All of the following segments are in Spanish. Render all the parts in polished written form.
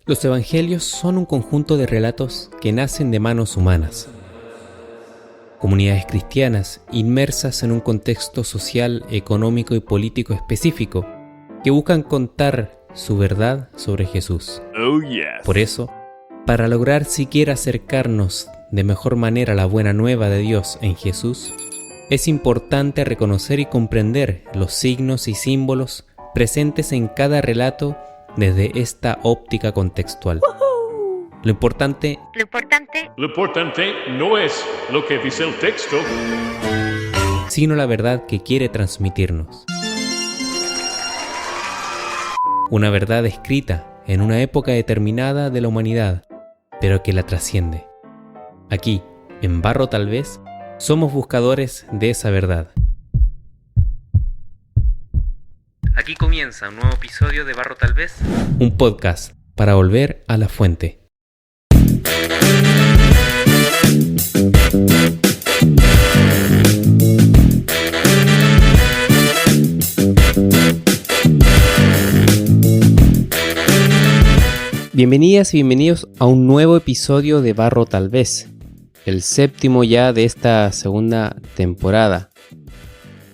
Los evangelios son un conjunto de relatos que nacen de manos humanas. Comunidades cristianas inmersas en un contexto social, económico y político específico que buscan contar su verdad sobre Jesús. Oh, yes. Por eso, para lograr siquiera acercarnos de mejor manera a la buena nueva de Dios en Jesús, es importante reconocer y comprender los signos y símbolos presentes en cada relato desde esta óptica contextual. Lo importante no es lo que dice el texto, sino la verdad que quiere transmitirnos. Una verdad escrita en una época determinada de la humanidad, pero que la trasciende. Aquí, en Barro Tal Vez, somos buscadores de esa verdad. Aquí comienza un nuevo episodio de Barro Tal Vez, un podcast para volver a la fuente. Bienvenidas y bienvenidos a un nuevo episodio de Barro Tal Vez, el séptimo ya de esta segunda temporada.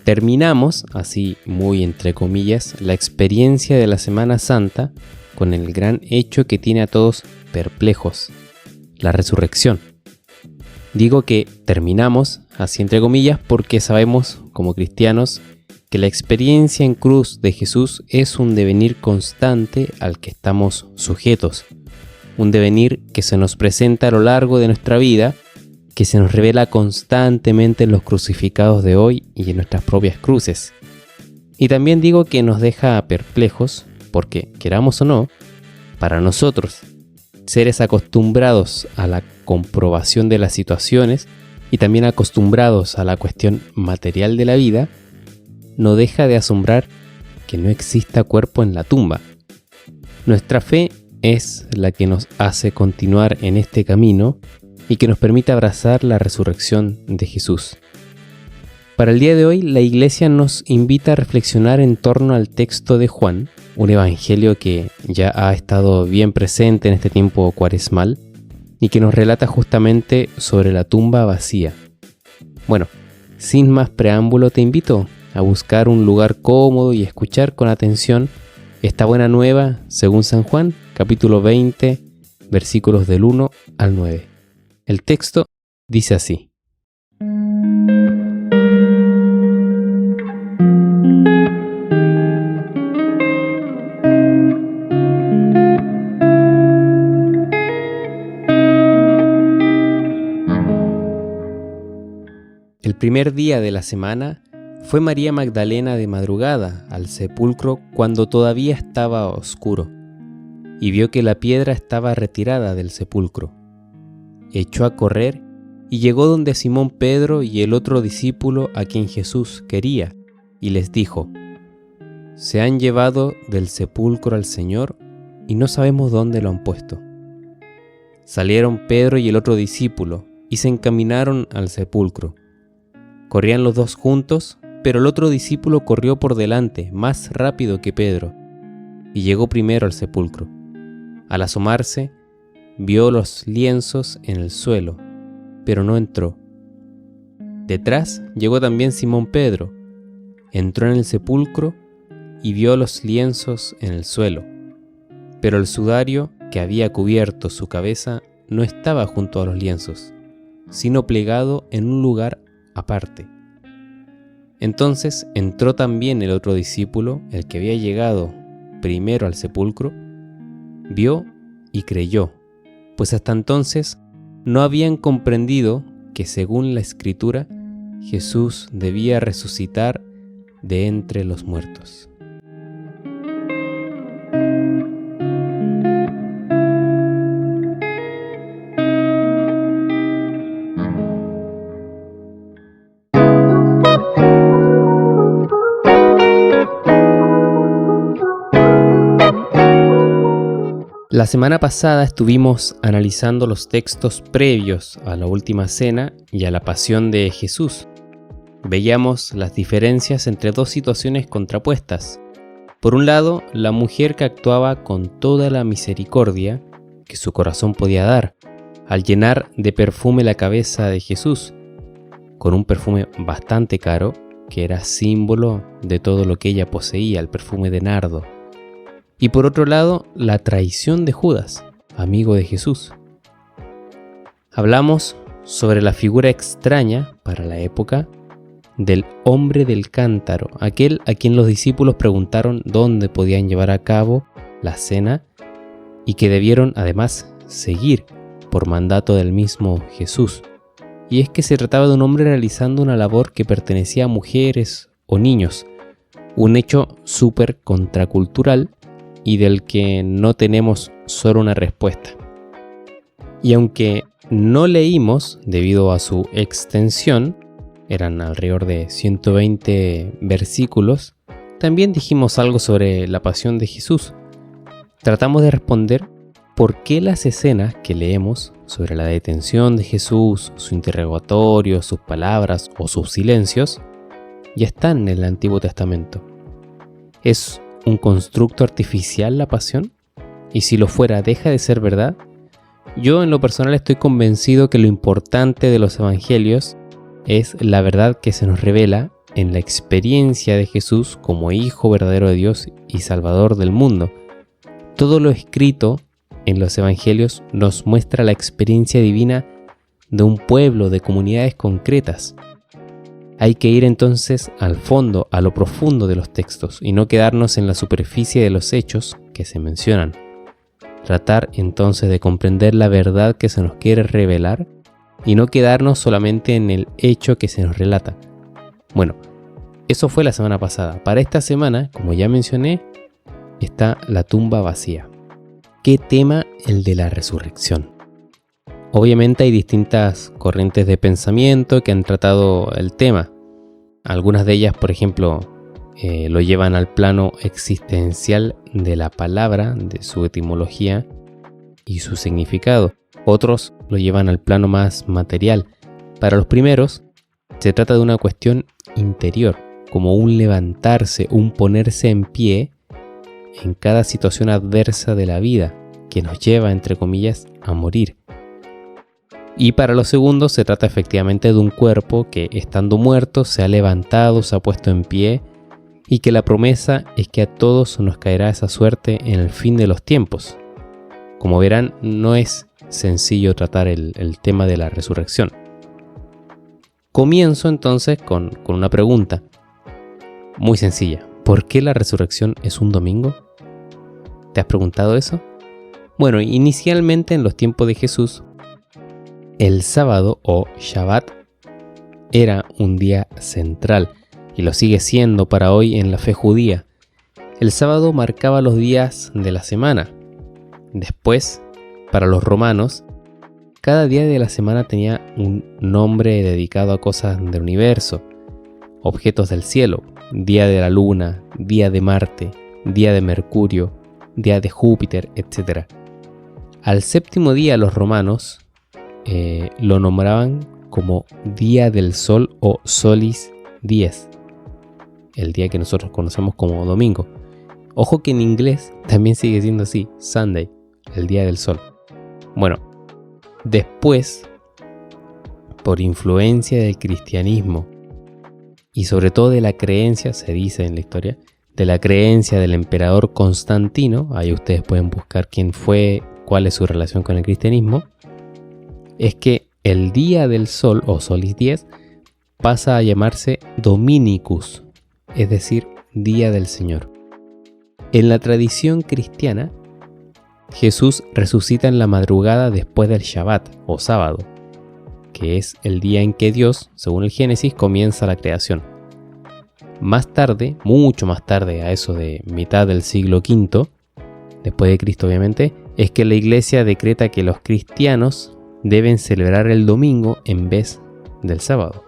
Terminamos, así muy entre comillas, la experiencia de la Semana Santa con el gran hecho que tiene a todos perplejos, la resurrección. Digo que terminamos, así entre comillas, porque sabemos, como cristianos, que la experiencia en cruz de Jesús es un devenir constante al que estamos sujetos, un devenir que se nos presenta a lo largo de nuestra vida, que se nos revela constantemente en los crucificados de hoy y en nuestras propias cruces. Y también digo que nos deja perplejos, porque, queramos o no, para nosotros, seres acostumbrados a la comprobación de las situaciones y también acostumbrados a la cuestión material de la vida, no deja de asombrar que no exista cuerpo en la tumba. Nuestra fe es la que nos hace continuar en este camino y que nos permite abrazar la resurrección de Jesús. Para el día de hoy, la Iglesia nos invita a reflexionar en torno al texto de Juan, un evangelio que ya ha estado bien presente en este tiempo cuaresmal y que nos relata justamente sobre la tumba vacía. Bueno, sin más preámbulo, te invito a buscar un lugar cómodo y escuchar con atención esta buena nueva según San Juan, capítulo 20, versículos del 1 al 9. El texto dice así. El primer día de la semana fue María Magdalena de madrugada al sepulcro cuando todavía estaba oscuro, y vio que la piedra estaba retirada del sepulcro. Echó a correr y llegó donde Simón Pedro y el otro discípulo a quien Jesús quería, y les dijo: «Se han llevado del sepulcro al Señor y no sabemos dónde lo han puesto». Salieron Pedro y el otro discípulo y se encaminaron al sepulcro. Corrían los dos juntos, pero el otro discípulo corrió por delante, más rápido que Pedro, y llegó primero al sepulcro. Al asomarse, vio los lienzos en el suelo, pero no entró. Detrás llegó también Simón Pedro. Entró en el sepulcro y vio los lienzos en el suelo, pero el sudario que había cubierto su cabeza no estaba junto a los lienzos, sino plegado en un lugar aparte. Entonces entró también el otro discípulo, el que había llegado primero al sepulcro, vio y creyó, pues hasta entonces no habían comprendido que según la Escritura, Jesús debía resucitar de entre los muertos. La semana pasada estuvimos analizando los textos previos a la Última Cena y a la Pasión de Jesús. Veíamos las diferencias entre dos situaciones contrapuestas, Por un lado, la mujer que actuaba con toda la misericordia que su corazón podía dar, al llenar de perfume la cabeza de Jesús, con un perfume bastante caro, que era símbolo de todo lo que ella poseía, el perfume de nardo. Y por otro lado, la traición de Judas, amigo de Jesús. Hablamos sobre la figura extraña para la época del hombre del cántaro, aquel a quien los discípulos preguntaron dónde podían llevar a cabo la cena y que debieron además seguir por mandato del mismo Jesús. Y es que se trataba de un hombre realizando una labor que pertenecía a mujeres o niños, un hecho súper contracultural y del que no tenemos solo una respuesta. Y aunque no leímos debido a su extensión, eran alrededor de 120 versículos, también dijimos algo sobre la pasión de Jesús. Tratamos de responder por qué las escenas que leemos sobre la detención de Jesús, su interrogatorio, sus palabras o sus silencios, ya están en el Antiguo Testamento. ¿Es un constructo artificial la pasión? Y si lo fuera, ¿deja de ser verdad? Yo en lo personal estoy convencido que lo importante de los evangelios es la verdad que se nos revela en la experiencia de Jesús como Hijo verdadero de Dios y Salvador del mundo. Todo lo escrito en los evangelios nos muestra la experiencia divina de un pueblo, de comunidades concretas. Hay que ir entonces al fondo, a lo profundo de los textos y no quedarnos en la superficie de los hechos que se mencionan. Tratar entonces de comprender la verdad que se nos quiere revelar y no quedarnos solamente en el hecho que se nos relata. Bueno, eso fue la semana pasada. Para esta semana, como ya mencioné, está la tumba vacía. ¿Qué tema el de la resurrección? Obviamente hay distintas corrientes de pensamiento que han tratado el tema. Algunas de ellas, por ejemplo, lo llevan al plano existencial de la palabra, de su etimología y su significado. Otros lo llevan al plano más material. Para los primeros, se trata de una cuestión interior, como un levantarse, un ponerse en pie en cada situación adversa de la vida que nos lleva, entre comillas, a morir. Y para los segundos se trata efectivamente de un cuerpo que, estando muerto, se ha levantado, se ha puesto en pie y que la promesa es que a todos nos caerá esa suerte en el fin de los tiempos. Como verán, no es sencillo tratar el tema de la resurrección. Comienzo entonces con una pregunta muy sencilla. ¿Por qué la resurrección es un domingo? ¿Te has preguntado eso? Bueno, inicialmente en los tiempos de Jesús, el sábado o Shabbat era un día central y lo sigue siendo para hoy en la fe judía. El sábado marcaba los días de la semana. Después, para los romanos, cada día de la semana tenía un nombre dedicado a cosas del universo, objetos del cielo, día de la luna, día de Marte, día de Mercurio, día de Júpiter, etc. Al séptimo día los romanos lo nombraban como día del sol o solis dies, el día que nosotros conocemos como domingo. Ojo que en inglés también sigue siendo así, Sunday, el día del sol. Bueno, después, por influencia del cristianismo y sobre todo de la creencia, se dice en la historia, de la creencia del emperador Constantino, ahí ustedes pueden buscar quién fue, cuál es su relación con el cristianismo, es que el día del sol o solis dies pasa a llamarse Dominicus, es decir, día del Señor. En la tradición cristiana, Jesús resucita en la madrugada después del Shabbat o sábado, que es el día en que Dios, según el Génesis, comienza la creación. Más tarde, mucho más tarde, a eso de mitad del siglo V, después de Cristo obviamente, es que la iglesia decreta que los cristianos deben celebrar el domingo en vez del sábado.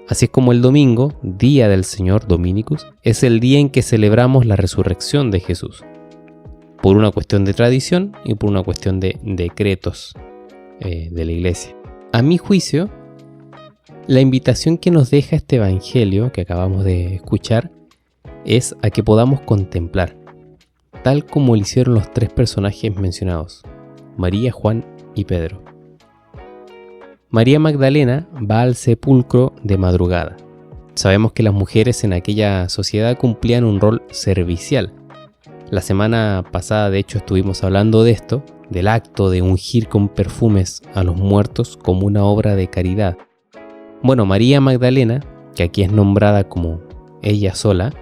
Así es como el domingo, día del Señor Dominicus, es el día en que celebramos la resurrección de Jesús, por una cuestión de tradición y por una cuestión de decretos de la iglesia. A mi juicio, la invitación que nos deja este evangelio que acabamos de escuchar es a que podamos contemplar, tal como lo hicieron los tres personajes mencionados, María, Juan y Pedro. María Magdalena va al sepulcro de madrugada. Sabemos que las mujeres en aquella sociedad cumplían un rol servicial. La semana pasada, de hecho, estuvimos hablando de esto, del acto de ungir con perfumes a los muertos como una obra de caridad. Bueno, María Magdalena, que aquí es nombrada como ella sola,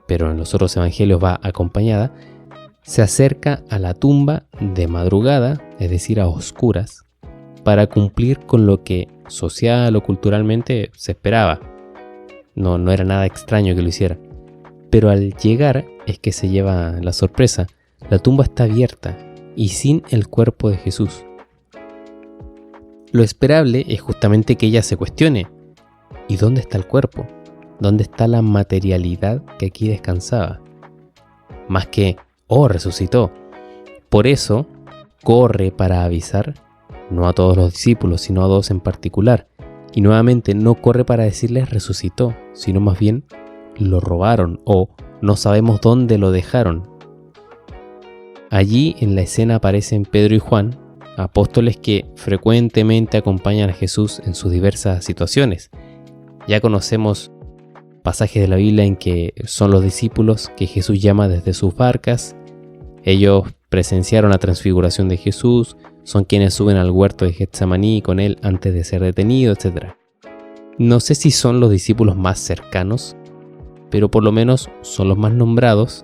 pero en los otros evangelios va acompañada, se acerca a la tumba de madrugada, es decir, a oscuras, para cumplir con lo que social o culturalmente se esperaba. No era nada extraño que lo hiciera. Pero al llegar es que se lleva la sorpresa. La tumba está abierta y sin el cuerpo de Jesús. Lo esperable es justamente que ella se cuestione: ¿y dónde está el cuerpo? ¿Dónde está la materialidad que aquí descansaba? Más que, oh, resucitó. Por eso corre para avisar, no a todos los discípulos, sino a dos en particular. Y nuevamente no corre para decirles resucitó, sino más bien lo robaron o no sabemos dónde lo dejaron. Allí en la escena aparecen Pedro y Juan, apóstoles que frecuentemente acompañan a Jesús en sus diversas situaciones. Ya conocemos pasajes de la Biblia en que son los discípulos que Jesús llama desde sus barcas. Ellos presenciaron la transfiguración de Jesús, son quienes suben al huerto de Getsemaní con él antes de ser detenido, etc. No sé si son los discípulos más cercanos, pero por lo menos son los más nombrados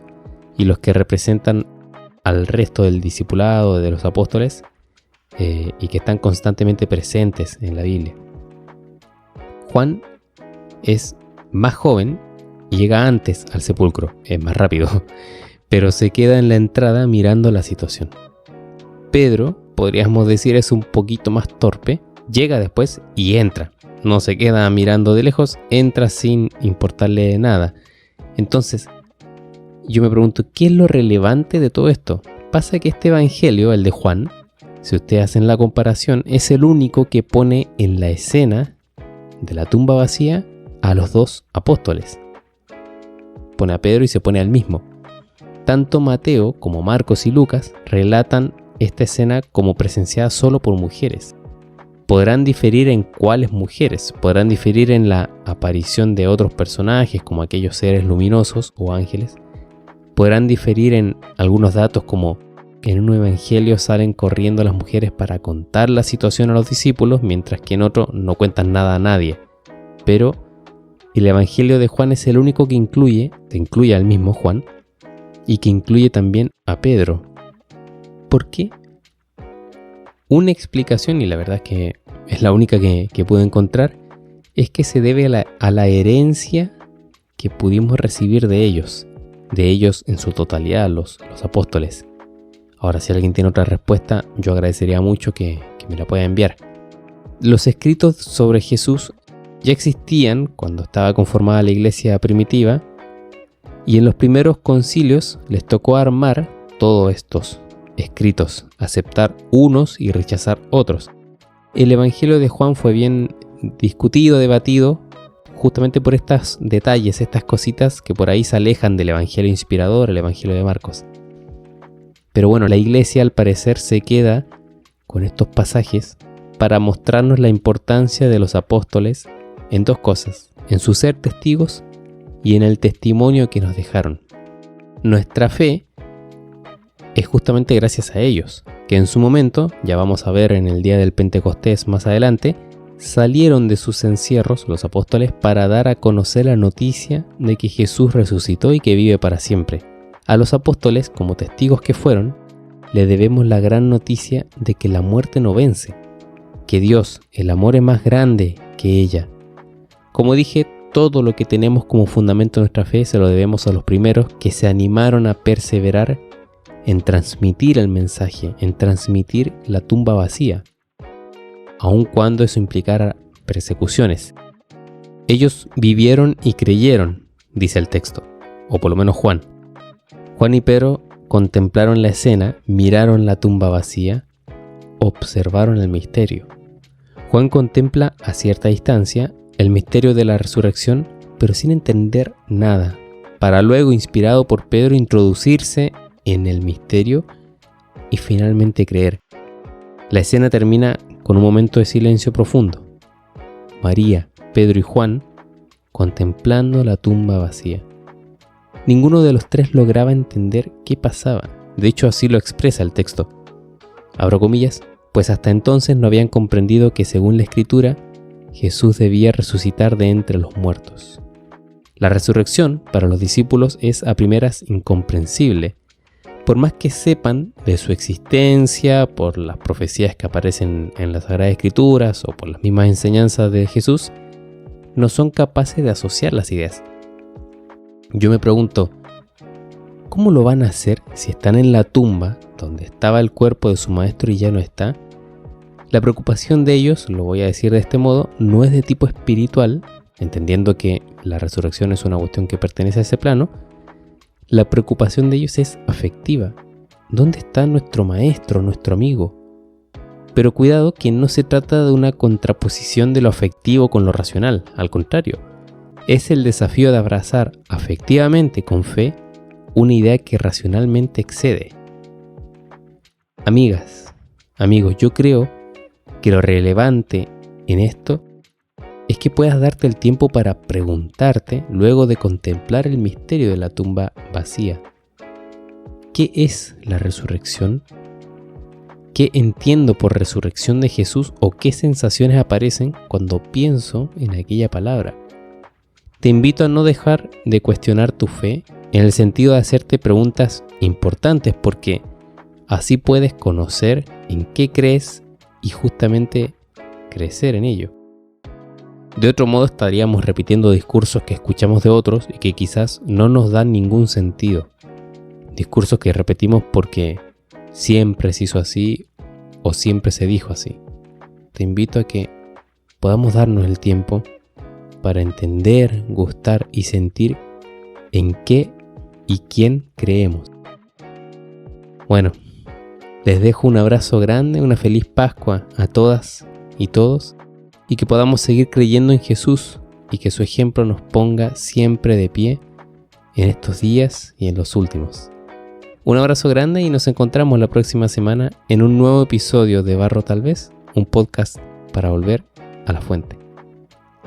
y los que representan al resto del discipulado de los apóstoles y que están constantemente presentes en la Biblia. Juan es más joven y llega antes al sepulcro, es más rápido, pero se queda en la entrada mirando la situación. Pedro, podríamos decir, es un poquito más torpe, llega después y entra. No se queda mirando de lejos, entra sin importarle nada. Entonces, yo me pregunto, ¿qué es lo relevante de todo esto? Pasa que este evangelio, el de Juan, si ustedes hacen la comparación, es el único que pone en la escena de la tumba vacía a los dos apóstoles. Pone a Pedro y se pone al mismo. Tanto Mateo como Marcos y Lucas relatan esta escena como presenciada solo por mujeres. Podrán diferir en cuáles mujeres, podrán diferir en la aparición de otros personajes como aquellos seres luminosos o ángeles, podrán diferir en algunos datos como en un evangelio salen corriendo las mujeres para contar la situación a los discípulos, mientras que en otro no cuentan nada a nadie. Pero el evangelio de Juan es el único que incluye al mismo Juan y que incluye también a Pedro. ¿Por qué? Una explicación, y la verdad es que es la única que pude encontrar, es que se debe a la herencia que pudimos recibir de ellos en su totalidad, los apóstoles. Ahora, si alguien tiene otra respuesta, yo agradecería mucho que me la pueda enviar. Los escritos sobre Jesús ya existían cuando estaba conformada la iglesia primitiva, y en los primeros concilios les tocó armar todos estos escritos, aceptar unos y rechazar otros. El evangelio de Juan fue bien discutido, debatido, justamente por estos detalles, estas cositas que por ahí se alejan del evangelio inspirador, el evangelio de Marcos. Pero bueno, la iglesia al parecer se queda con estos pasajes para mostrarnos la importancia de los apóstoles en dos cosas: en su ser testigos y en el testimonio que nos dejaron. Nuestra fe es justamente gracias a ellos, que en su momento, ya vamos a ver en el día del Pentecostés más adelante, salieron de sus encierros los apóstoles para dar a conocer la noticia de que Jesús resucitó y que vive para siempre. A los apóstoles, como testigos que fueron, le debemos la gran noticia de que la muerte no vence, que Dios, el amor, es más grande que ella. Como dije, todo lo que tenemos como fundamento de nuestra fe se lo debemos a los primeros que se animaron a perseverar en transmitir el mensaje, en transmitir la tumba vacía, aun cuando eso implicara persecuciones. Ellos vivieron y creyeron, dice el texto, o por lo menos Juan. Juan y Pedro contemplaron la escena, miraron la tumba vacía, observaron el misterio. Juan contempla a cierta distancia el misterio de la resurrección, pero sin entender nada. para luego, inspirado por Pedro, introducirse en el misterio y finalmente creer. La escena termina con un momento de silencio profundo. María, Pedro y Juan contemplando la tumba vacía. Ninguno de los tres lograba entender qué pasaba. De hecho, así lo expresa el texto. Abro comillas, pues hasta entonces no habían comprendido que según la Escritura, Jesús debía resucitar de entre los muertos. La resurrección para los discípulos es a primeras incomprensible. Por más que sepan de su existencia, por las profecías que aparecen en las Sagradas Escrituras o por las mismas enseñanzas de Jesús, no son capaces de asociar las ideas. Yo me pregunto, ¿cómo lo van a hacer si están en la tumba donde estaba el cuerpo de su maestro y ya no está? La preocupación de ellos, lo voy a decir de este modo, no es de tipo espiritual, entendiendo que la resurrección es una cuestión que pertenece a ese plano. La preocupación de ellos es afectiva. ¿Dónde está nuestro maestro, nuestro amigo? Pero cuidado, que no se trata de una contraposición de lo afectivo con lo racional, al contrario. Es el desafío de abrazar afectivamente, con fe, una idea que racionalmente excede. Amigas, amigos, yo creo que lo relevante en esto es que puedas darte el tiempo para preguntarte, luego de contemplar el misterio de la tumba vacía, ¿qué es la resurrección? ¿Qué entiendo por resurrección de Jesús o qué sensaciones aparecen cuando pienso en aquella palabra? Te invito a no dejar de cuestionar tu fe en el sentido de hacerte preguntas importantes, porque así puedes conocer en qué crees y justamente crecer en ello. De otro modo estaríamos repitiendo discursos que escuchamos de otros y que quizás no nos dan ningún sentido. Discursos que repetimos porque siempre se hizo así o siempre se dijo así. Te invito a que podamos darnos el tiempo para entender, gustar y sentir en qué y quién creemos. Bueno, les dejo un abrazo grande, una feliz Pascua a todas y todos, y que podamos seguir creyendo en Jesús y que su ejemplo nos ponga siempre de pie en estos días y en los últimos. Un abrazo grande y nos encontramos la próxima semana en un nuevo episodio de Barro Tal Vez, un podcast para volver a la fuente.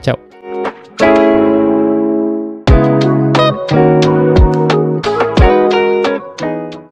Chao.